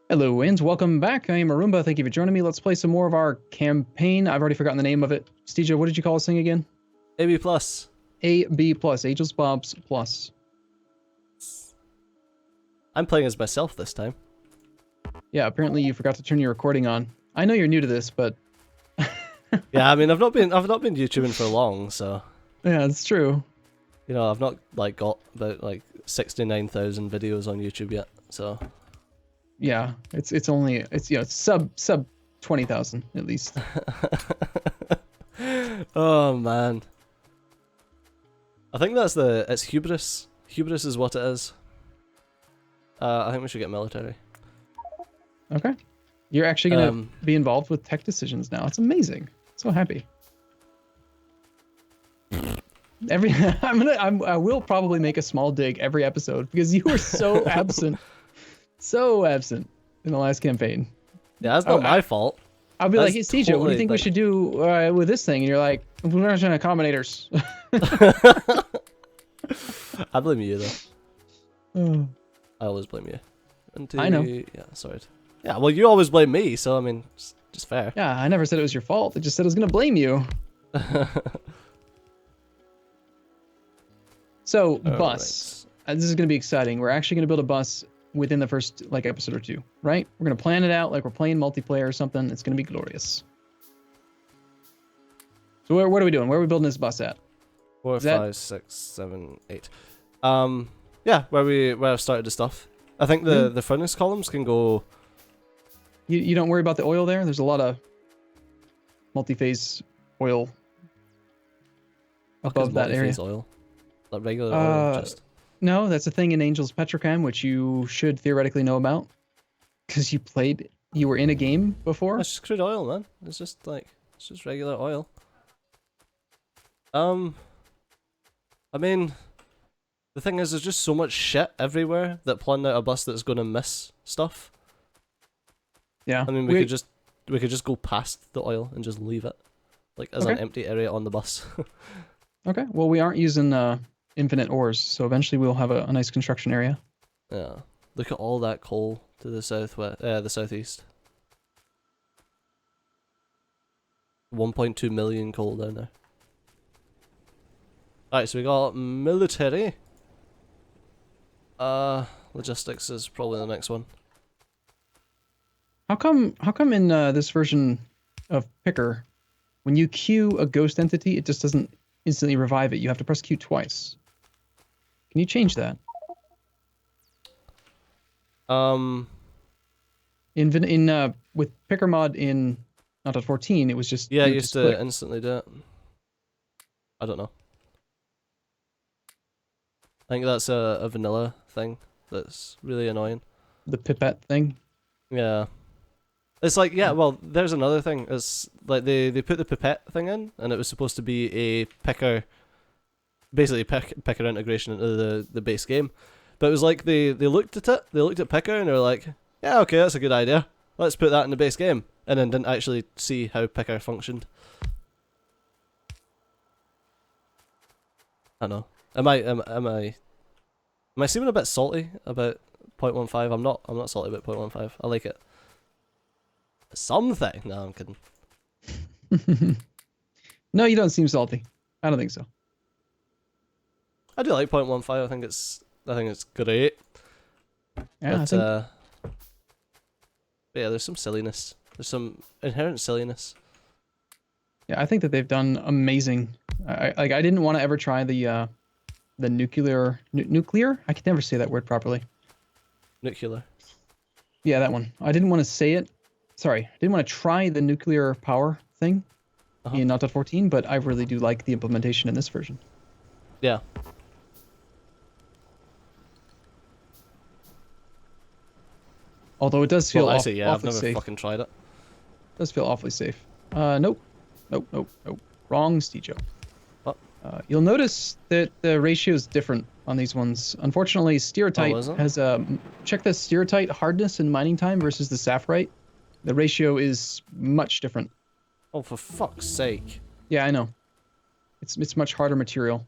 Hello, and welcome back. I am Arumba. Thank you for joining me. Let's play some more of our campaign. I've already forgotten the name of it. Steeja, what did you call this thing again? ABPlus. ABPlus. Angels Bobs Plus. I'm playing as myself this time. Yeah, apparently you forgot to turn your recording on. I know you're new to this, but Yeah, I mean, I've not been YouTubing for long, so yeah, it's true. you know, I've not got about 69,000 videos on YouTube yet. So Yeah, it's sub 20,000 at least. oh man, I think it's hubris. Hubris is what it is. I think we should get military. Okay, you're actually gonna be involved with tech decisions now. It's amazing. So happy. I will probably make a small dig every episode because you were so absent, in the last campaign. Yeah, that's not my fault. I'll be like, hey, Steeja, what do you think we should do with this thing? And you're like, we're not trying to combinators. I blame you though. I always blame you. I know. Yeah, sorry. Yeah, well, you always blame me, so I mean, just fair. Yeah, I never said it was your fault. I just said I was gonna blame you. So, bus. Right. This is gonna be exciting. We're actually gonna build a bus within the first episode or two, right? We're gonna plan it out like we're playing multiplayer or something. It's gonna be glorious. So what are we doing? Where are we building this bus at? 4, 5, 6, 7, 8. Yeah, where I've started the stuff. I think the furnace columns can go. You don't worry about the oil there. There's a lot of multi-phase oil above that area. Oil, like regular oil, just. No, that's a thing in Angel's Petrochem, which you should theoretically know about, because you were in a game before. It's just crude oil, man. It's just regular oil. I mean, the thing is, there's just so much shit everywhere that planning out a bus that's gonna miss stuff. Yeah. I mean, we could just go past the oil and just leave it, as an empty area on the bus. Okay. Well, we aren't using infinite ores, so eventually we'll have a nice construction area. Yeah. Look at all that coal to the southeast. 1.2 million coal down there. Alright, so we got military. Logistics is probably the next one. How come in this version of Picker, when you queue a ghost entity, it just doesn't instantly revive it? You have to press Q twice. Can you change that? With Picker mod in 0.14, it was just I used to instantly do it. I don't know. I think that's a vanilla thing that's really annoying. The pipette thing? Yeah. It's like, yeah, well, there's another thing. It's like they put the pipette thing in, and it was supposed to be a picker, basically picker integration into the base game. But it was like they looked at it, they looked at picker, and they were like, yeah, okay, that's a good idea. Let's put that in the base game. And then didn't actually see how picker functioned. I don't know. Am I seeming a bit salty about 0.15? I'm not salty about 0.15. I like it. Something. No, I'm kidding. No, you don't seem salty. I don't think so. I do like 0.15. I think it's great. Yeah, but, yeah, there's some silliness. There's some inherent silliness. Yeah, I think that they've done amazing. I didn't want to ever try the nuclear. I can never say that word properly. Nuclear. Yeah, that one. I didn't want to say it. Sorry, I didn't want to try the nuclear power thing in 0.14, but I really do like the implementation in this version. Yeah. Although it does feel awfully I've never safe. fucking tried it. It does feel awfully safe. Nope. Wrong, Steejo. What? You'll notice that the ratio is different on these ones. Unfortunately, stereotyte has check the stereotyte hardness and mining time versus the sapphirite. The ratio is much different. Oh, for fuck's sake. Yeah, I know. It's much harder material.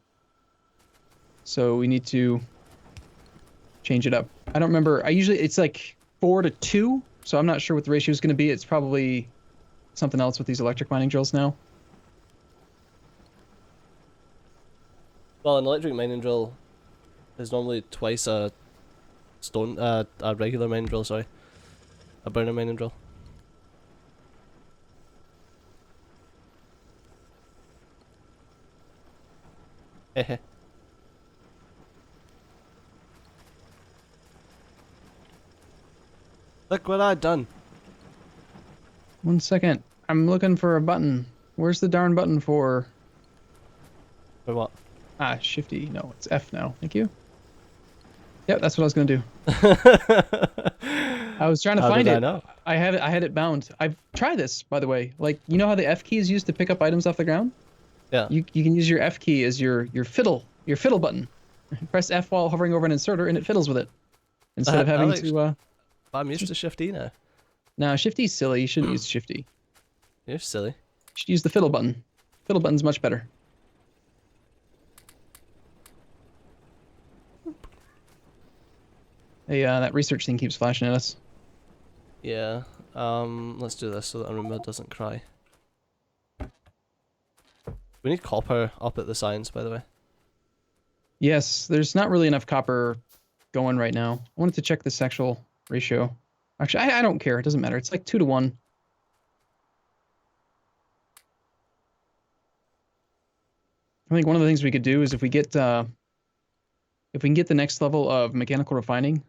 So we need to change it up. I don't remember. It's like 4 to 2 so I'm not sure what the ratio is going to be. It's probably something else with these electric mining drills now. Well, an electric mining drill is normally twice a regular mining drill, sorry. A burner mining drill. Hehe. Look what I done. 1 second. I'm looking for a button. Where's the darn button for? For what? Ah, shifty. No, it's F now. Thank you. Yep, that's what I was gonna do. I was trying to find it. I know? I had it bound. I've tried this, by the way. Like, you know how the F key is used to pick up items off the ground? Yeah. You can use your F key as your fiddle button. Press F while hovering over an inserter, and it fiddles with it instead of having to. I'm used to shifty now. No, shifty's silly. You shouldn't use shifty. You're silly. You should use the fiddle button. Fiddle button's much better. Hey, that research thing keeps flashing at us. Yeah. Let's do this so that Arumba doesn't cry. We need copper up at the science, by the way. Yes, there's not really enough copper going right now. I wanted to check the sexual ratio. Actually, I don't care. It doesn't matter. It's like 2 to 1. I think one of the things we could do is if we can get the next level of mechanical refining,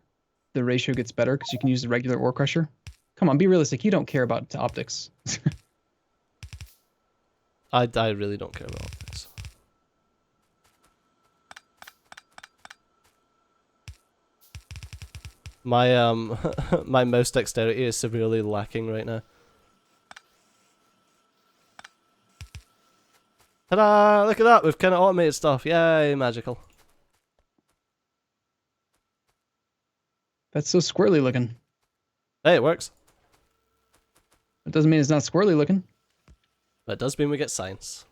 the ratio gets better because you can use the regular ore crusher. Come on, be realistic. You don't care about optics. I really don't care about optics. My my mouse dexterity is severely lacking right now. Ta-da! Look at that, we've kind of automated stuff. Yay, magical. That's so squirrely looking. Hey, it works. It doesn't mean it's not squirrely looking. But it does mean we get science.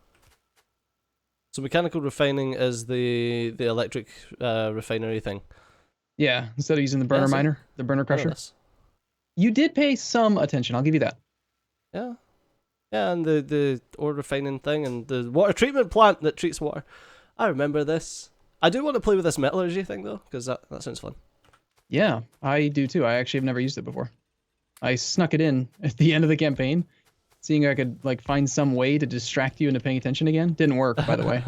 So mechanical refining is the electric refinery thing. Yeah, instead of using the burner miner, the burner crusher. You did pay some attention, I'll give you that. Yeah. Yeah, and the ore refining thing and the water treatment plant that treats water. I remember this. I do want to play with this metallurgy thing though, because that sounds fun. Yeah, I do too. I actually have never used it before. I snuck it in at the end of the campaign, seeing if I could like find some way to distract you into paying attention again. Didn't work, by the way.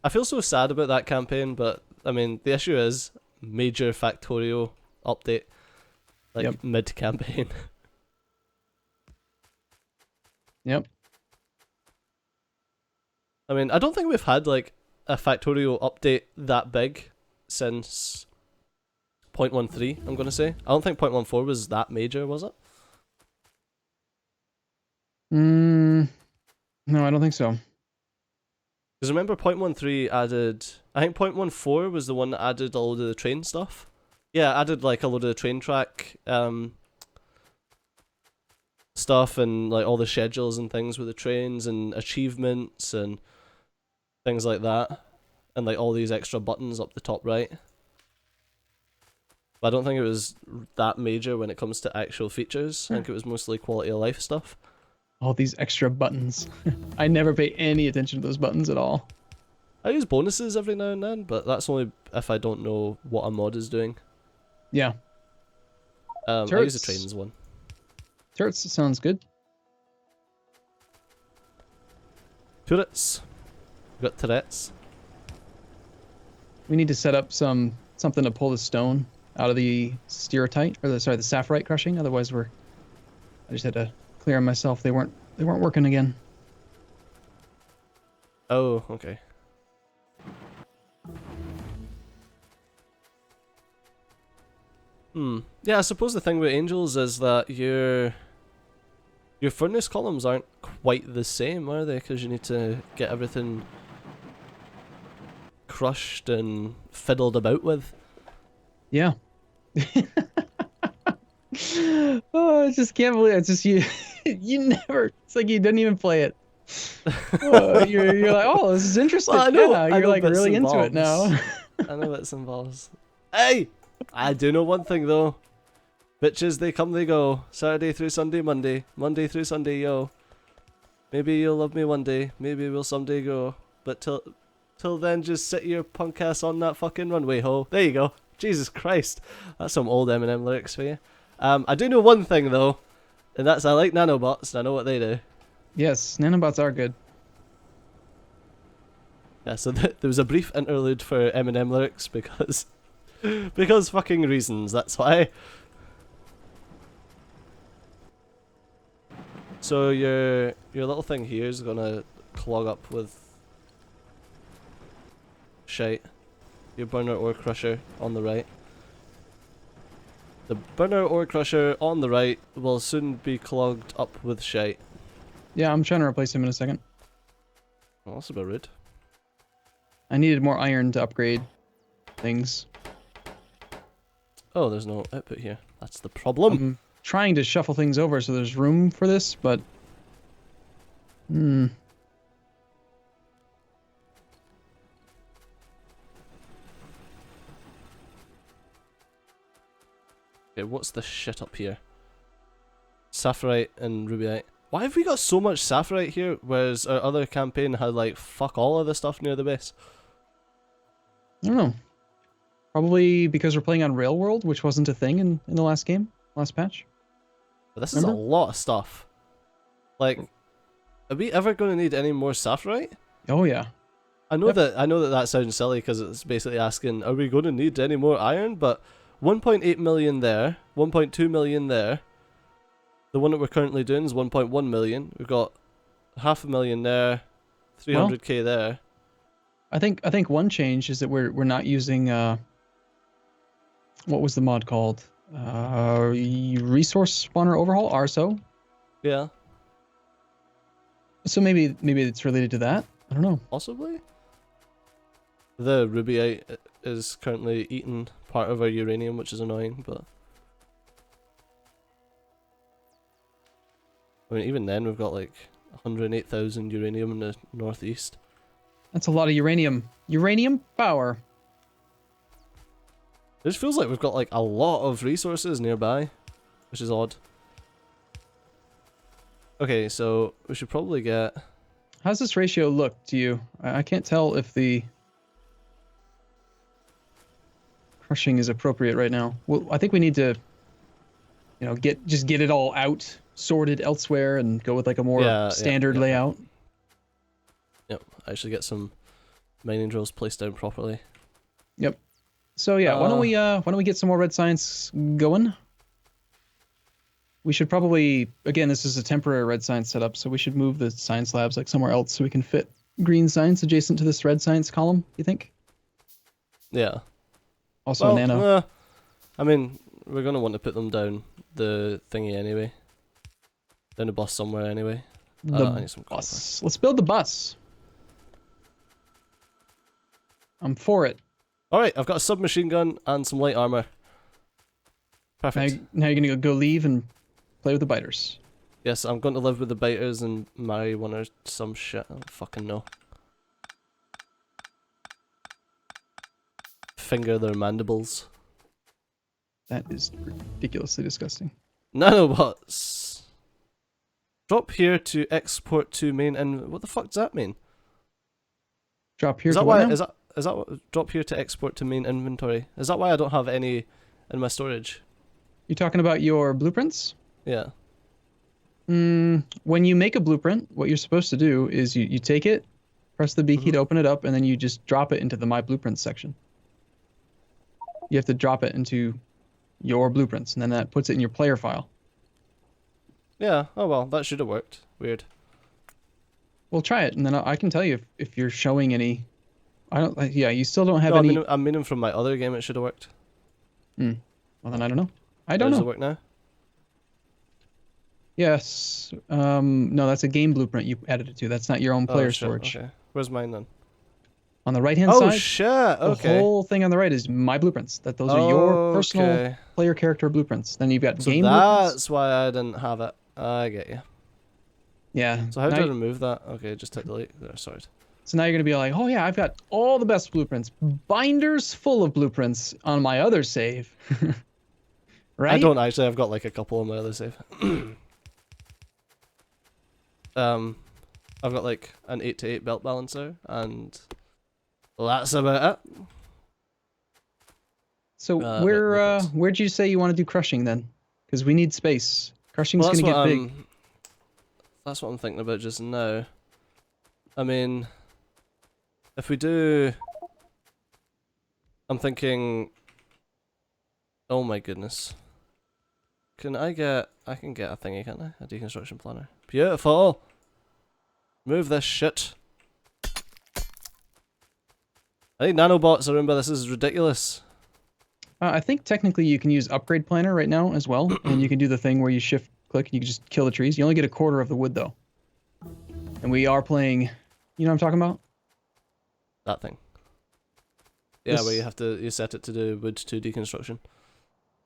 I feel so sad about that campaign, but I mean the issue is major Factorio update. Like mid-campaign. Yep. I mean, I don't think we've had like a Factorio update that big since 0.13, I'm going to say. I don't think 0.14 was that major, was it? No, I don't think so. Because remember 0.13 added... I think 0.14 was the one that added a load of the train stuff. Yeah, added like a load of the train track stuff and like all the schedules and things with the trains and achievements and things like that. And like all these extra buttons up the top right. But I don't think it was that major when it comes to actual features. I think it was mostly quality of life stuff. All these extra buttons. I never pay any attention to those buttons at all. I use bonuses every now and then, but that's only if I don't know what a mod is doing. Yeah. I use the trains one. Turrets sounds good. Turrets. We've got turrets. We need to set up something to pull the stone out of the stereotype, or the sapphirite crushing. Otherwise, I just had to clear them myself. They weren't working again. Oh, okay. Yeah, I suppose the thing with angels is that your furnace columns aren't quite the same, are they? Because you need to get everything crushed and fiddled about with. Yeah. Oh, I just can't believe it. It's just you. You never. It's like you didn't even play it. You're like, oh, this is interesting. Well, I know, yeah, I you're know like bits really and into it now. I know bits and balls. Hey! I do know one thing though. Bitches, they come, they go. Saturday through Sunday, Monday. Monday through Sunday, yo. Maybe you'll love me one day. Maybe we'll someday go. But till then, just sit your punk ass on that fucking runway, ho. There you go. Jesus Christ. That's some old Eminem lyrics for you. I do know one thing though. And that's I like nanobots. And I know what they do. Yes, nanobots are good. Yeah, so there was a brief interlude for Eminem lyrics because... because fucking reasons, that's why. So your little thing here is gonna clog up with shite. Your burner ore crusher on the right. The burner ore crusher on the right will soon be clogged up with shite. Yeah, I'm trying to replace him in a second. Well, that's a bit rude. I needed more iron to upgrade things. Oh, there's no output here. That's the problem. I'm trying to shuffle things over so there's room for this, but... Okay, what's the shit up here? Sapphirite and rubyite. Why have we got so much sapphirite here, whereas our other campaign had like fuck all of the stuff near the base? I don't know. Probably because we're playing on Railworld, which wasn't a thing in the last game, last patch. But this is a lot of stuff. Like, are we ever going to need any more sapphirite? Oh yeah. I know that sounds silly because it's basically asking, are we going to need any more iron? But 1.8 million there, 1.2 million there. The one that we're currently doing is 1.1 million. We've got 500,000 there, 300k there. I think one change is that we're not using what was the mod called? Resource spawner overhaul, RSO. Yeah. So maybe it's related to that. I don't know. Possibly. The rubyite is currently eating part of our uranium, which is annoying, but I mean, even then we've got like 108,000 uranium in the northeast. That's a lot of uranium. Uranium power. It just feels like we've got like a lot of resources nearby, which is odd. Okay, so we should probably get... How's this ratio look to you? I can't tell if the crushing is appropriate right now. Well, I think we need to, you know, get it all out, sorted elsewhere, and go with like a more standard layout. Yep, actually get some mining drills placed down properly. Yep. So yeah, why don't we get some more red science going? We should probably, again, this is a temporary red science setup, so we should move the science labs like somewhere else so we can fit green science adjacent to this red science column, you think? Yeah. Also nano. I mean, we're going to want to put them down the thingy anyway. Down the bus somewhere anyway. I need some bus. Let's build the bus. I'm for it. Alright, I've got a submachine gun and some light armor. Perfect. Now you're going to go leave and play with the biters. Yes, I'm going to live with the biters and marry one or some shit. I don't fucking know. Finger their mandibles. That is ridiculously disgusting. Nanobots. Drop here to export to main and what the fuck does that mean? Drop here is that to why what now? Is that what, drop here to export to main inventory? Is that why I don't have any in my storage? You talking about your blueprints? Yeah. When you make a blueprint, what you're supposed to do is you take it, press the B key to open it up, and then you just drop it into the My Blueprints section. You have to drop it into your blueprints, and then that puts it in your player file. Yeah, oh well, that should have worked. Weird. Well, try it, and then I can tell you if you're showing any... yeah, you still don't have no, any... I mean from my other game it should have worked. Well, then I don't know. I don't know. Does it work now? Yes. No, that's a game blueprint you added it to. That's not your own player storage. Okay. Where's mine then? On the right-hand side. Oh shit! Okay. The whole thing on the right is My Blueprints. Those are your personal player character blueprints. Then you've got game blueprints. That's why I didn't have it. I get you. Yeah. So how do I remove that? Okay, just hit delete. There, sorry. So now you're gonna be like, oh yeah, I've got all the best blueprints, binders full of blueprints on my other save. Right? I don't actually. I've got like a couple on my other save. I've got like an 8-to-8 belt balancer, and that's about it. So Right, where'd you say you want to do crushing then? Because we need space. Crushing's well, gonna get big. that's what I'm thinking about just now. I mean, if we do, I'm thinking. Oh my goodness. I can get a thingy, can't I? A deconstruction planner. Beautiful! Move this shit. I think nanobots, Arumba, this is ridiculous. I think technically you can use upgrade planner right now as well, and you can do the thing where you shift click and you can just kill the trees. You only get a quarter of the wood though. And we are playing, you know what I'm talking about? That thing. Yeah, where you set it to do wood to deconstruction.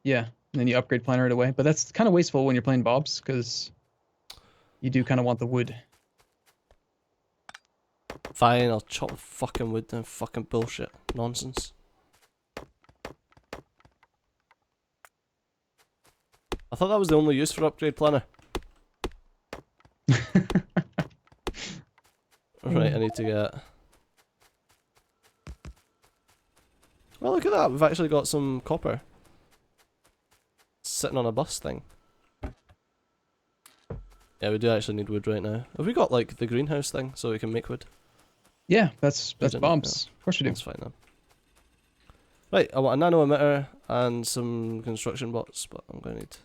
Yeah, and then you upgrade planner it away. But that's kind of wasteful when you're playing Bobs, because you do kind of want the wood. Fine, I'll chop the fucking wood down. Fucking bullshit. Nonsense. I thought that was the only use for upgrade planner. Right, I need to get... Well, look at that. We've actually got some copper. Sitting on a bus thing. Yeah, we do actually need wood right now. Have we got, like, the greenhouse thing so we can make wood? Yeah, that's Bob's. Yeah. Of course we do. That's fine then. Right, I want a nano emitter and some construction bots, but I'm going to need...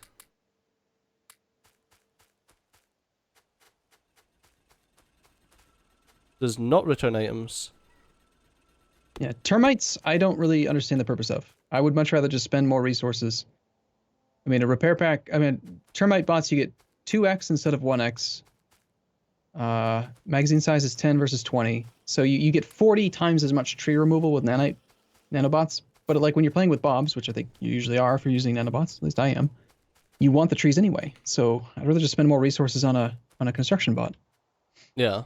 Does not return items. Yeah, termites, I don't really understand the purpose of. I would much rather just spend more resources. I mean, a repair pack, termite bots, you get 2x instead of 1x. Magazine size is 10 versus 20. So you get 40 times as much tree removal with nanobots. But like when you're playing with Bobs, which I think you usually are if you're using nanobots, at least I am, you want the trees anyway. So I'd rather just spend more resources on a construction bot. Yeah.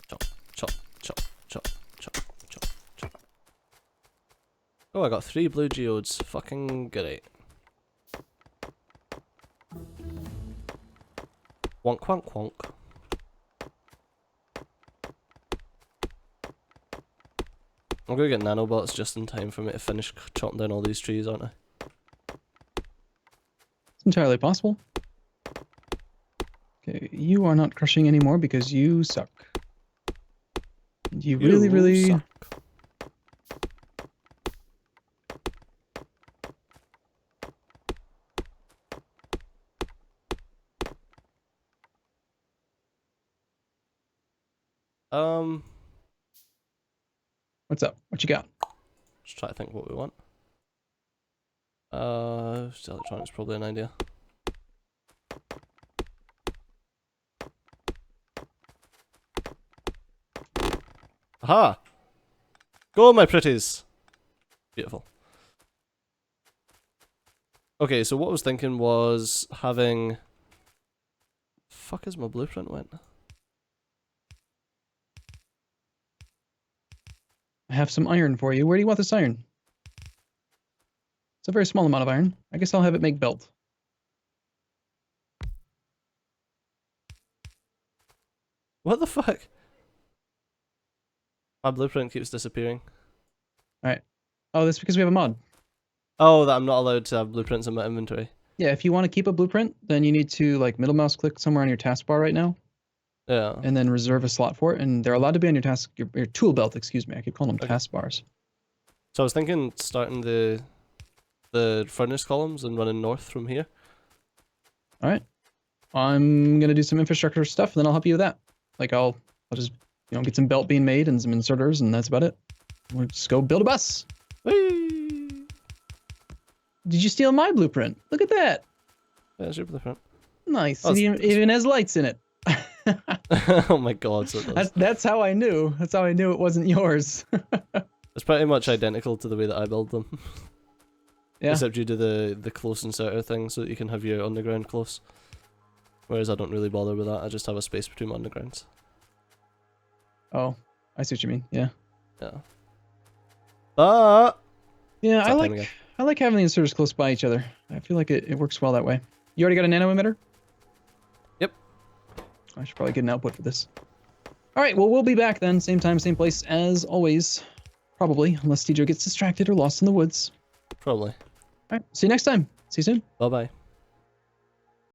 Chop, chop, chop, chop, chop, chop, chop. Oh, I got 3 blue geodes. Fucking great. Wonk, wonk, wonk. I'm gonna get nanobots just in time for me to finish chopping down all these trees, aren't I? It's entirely possible. Okay, you are not crushing anymore because you suck. You really suck. What's up? What you got? Just try to think what we want. Electronics probably an idea. Aha! Go, my pretties! Beautiful. Okay, so what I was thinking was having... Fuck is my blueprint went? I have some iron for you. Where do you want this iron? It's a very small amount of iron. I guess I'll have it make belt. What the fuck? My blueprint keeps disappearing. Alright. Oh, that's because we have a mod. Oh, that I'm not allowed to have blueprints in my inventory. Yeah, if you want to keep a blueprint, then you need to like middle mouse click somewhere on your taskbar right now. Yeah. And then reserve a slot for it. And they're allowed to be on your tool belt, excuse me. I keep calling them taskbars. So I was thinking starting the furnace columns and running north from here. Alright. I'm gonna do some infrastructure stuff, and then I'll help you with that. Like I'll just get some belt being made and some inserters, and that's about it. We'll just go build a bus. Whee! Did you steal my blueprint? Look at that. Yeah, it's your blueprint. Nice. Oh, it even has lights in it. Oh my god, so it does. That's how I knew. That's how I knew it wasn't yours. It's pretty much identical to the way that I build them. Yeah. Except you do the close inserter thing so that you can have your underground close. Whereas I don't really bother with that. I just have a space between my undergrounds. Oh, I see what you mean. Yeah. Yeah. But Yeah, it's that time again. I like having the inserters close by each other. I feel like it works well that way. You already got a nano emitter? Yep. I should probably get an output for this. All right, well, we'll be back then. Same time, same place as always. Probably, unless TJ gets distracted or lost in the woods. Probably. All right, see you next time. See you soon. Bye bye.